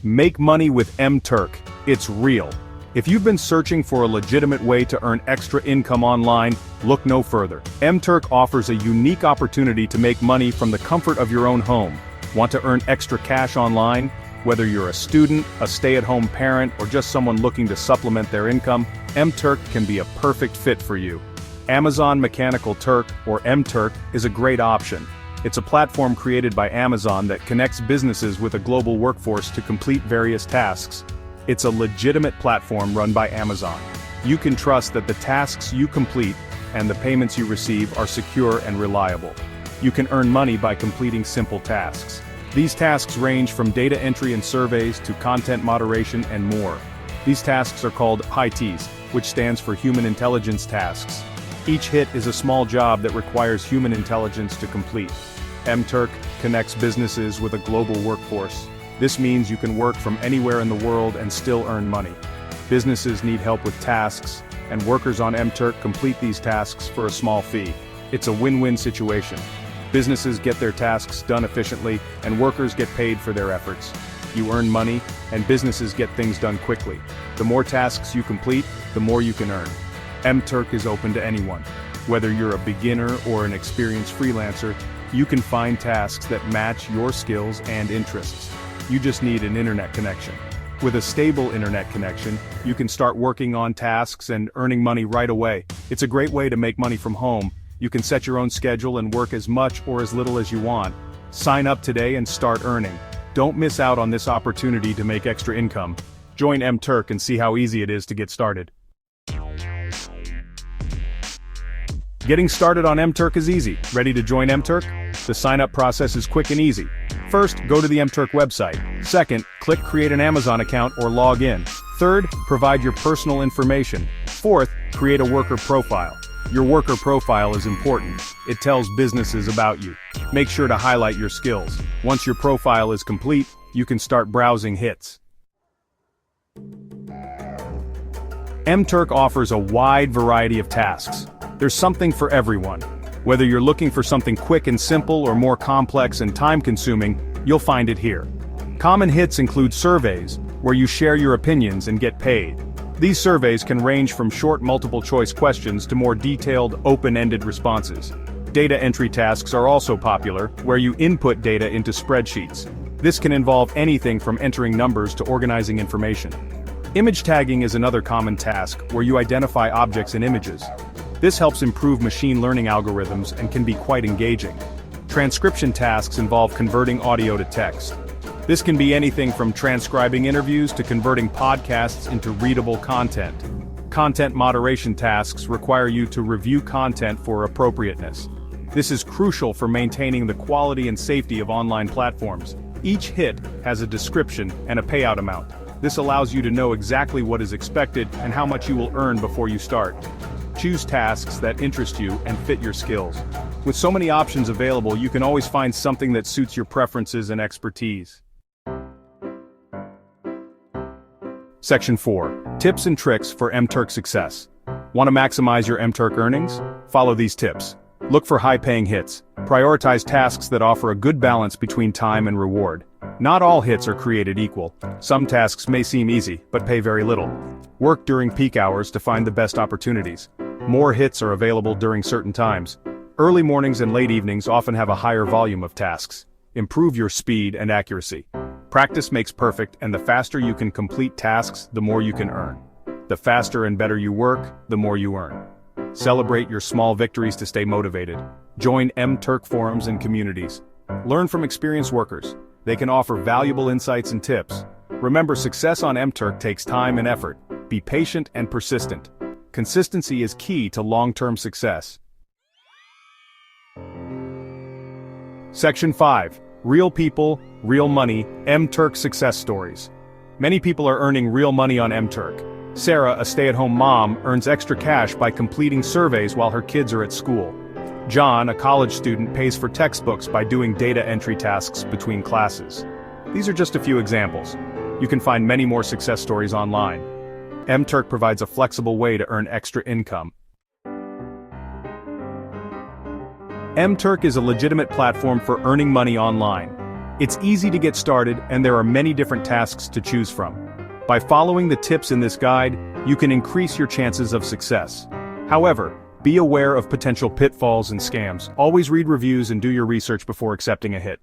Make money with MTurk. It's real. If you've been searching for a legitimate way to earn extra income online, look no further. MTurk offers a unique opportunity to make money from the comfort of your own home. Want to earn extra cash online? Whether you're a student, a stay-at-home parent, or just someone looking to supplement their income, MTurk can be a perfect fit for you. Amazon Mechanical Turk, or MTurk, is a great option. It's a platform created by Amazon that connects businesses with a global workforce to complete various tasks. It's a legitimate platform run by Amazon. You can trust that the tasks you complete and the payments you receive are secure and reliable. You can earn money by completing simple tasks. These tasks range from data entry and surveys to content moderation and more. These tasks are called HITs, which stands for Human Intelligence Tasks. Each hit is a small job that requires human intelligence to complete. MTurk connects businesses with a global workforce. This means you can work from anywhere in the world and still earn money. Businesses need help with tasks, and workers on MTurk complete these tasks for a small fee. It's a win-win situation. Businesses get their tasks done efficiently, and workers get paid for their efforts. You earn money, and businesses get things done quickly. The more tasks you complete, the more you can earn. MTurk is open to anyone. Whether you're a beginner or an experienced freelancer, you can find tasks that match your skills and interests. You just need an internet connection. With a stable internet connection, you can start working on tasks and earning money right away. It's a great way to make money from home. You can set your own schedule and work as much or as little as you want. Sign up today and start earning. Don't miss out on this opportunity to make extra income. Join MTurk and see how easy it is to get started. Getting started on MTurk is easy. Ready to join MTurk? The sign-up process is quick and easy. First, go to the MTurk website. Second, click Create an Amazon account or log in. Third, provide your personal information. Fourth, create a worker profile. Your worker profile is important. It tells businesses about you. Make sure to highlight your skills. Once your profile is complete, you can start browsing hits. MTurk offers a wide variety of tasks. There's something for everyone. Whether you're looking for something quick and simple or more complex and time-consuming, you'll find it here. Common hits include surveys, where you share your opinions and get paid. These surveys can range from short multiple-choice questions to more detailed, open-ended responses. Data entry tasks are also popular, where you input data into spreadsheets. This can involve anything from entering numbers to organizing information. Image tagging is another common task, where you identify objects in images. This helps improve machine learning algorithms and can be quite engaging. Transcription tasks involve converting audio to text. This can be anything from transcribing interviews to converting podcasts into readable content. Content moderation tasks require you to review content for appropriateness. This is crucial for maintaining the quality and safety of online platforms. Each hit has a description and a payout amount. This allows you to know exactly what is expected and how much you will earn before you start. Choose tasks that interest you and fit your skills. With so many options available, you can always find something that suits your preferences and expertise. Section 4. Tips and tricks for MTurk success. Want to maximize your MTurk earnings? Follow these tips. Look for high-paying hits. Prioritize tasks that offer a good balance between time and reward. Not all hits are created equal. Some tasks may seem easy, but pay very little. Work during peak hours to find the best opportunities. More hits are available during certain times. Early mornings and late evenings often have a higher volume of tasks. Improve your speed and accuracy. Practice makes perfect, and the faster you can complete tasks, the more you can earn. The faster and better you work, the more you earn. Celebrate your small victories to stay motivated. Join MTurk forums and communities. Learn from experienced workers. They can offer valuable insights and tips. Remember, success on MTurk takes time and effort. Be patient and persistent. Consistency is key to long-term success. Section 5. Real people, real money, MTurk success stories. Many people are earning real money on MTurk. Sarah, a stay-at-home mom, earns extra cash by completing surveys while her kids are at school. John, a college student, pays for textbooks by doing data entry tasks between classes. These are just a few examples. You can find many more success stories online. MTurk provides a flexible way to earn extra income. MTurk is a legitimate platform for earning money online. It's easy to get started, and there are many different tasks to choose from. By following the tips in this guide, you can increase your chances of success. However, be aware of potential pitfalls and scams. Always read reviews and do your research before accepting a hit.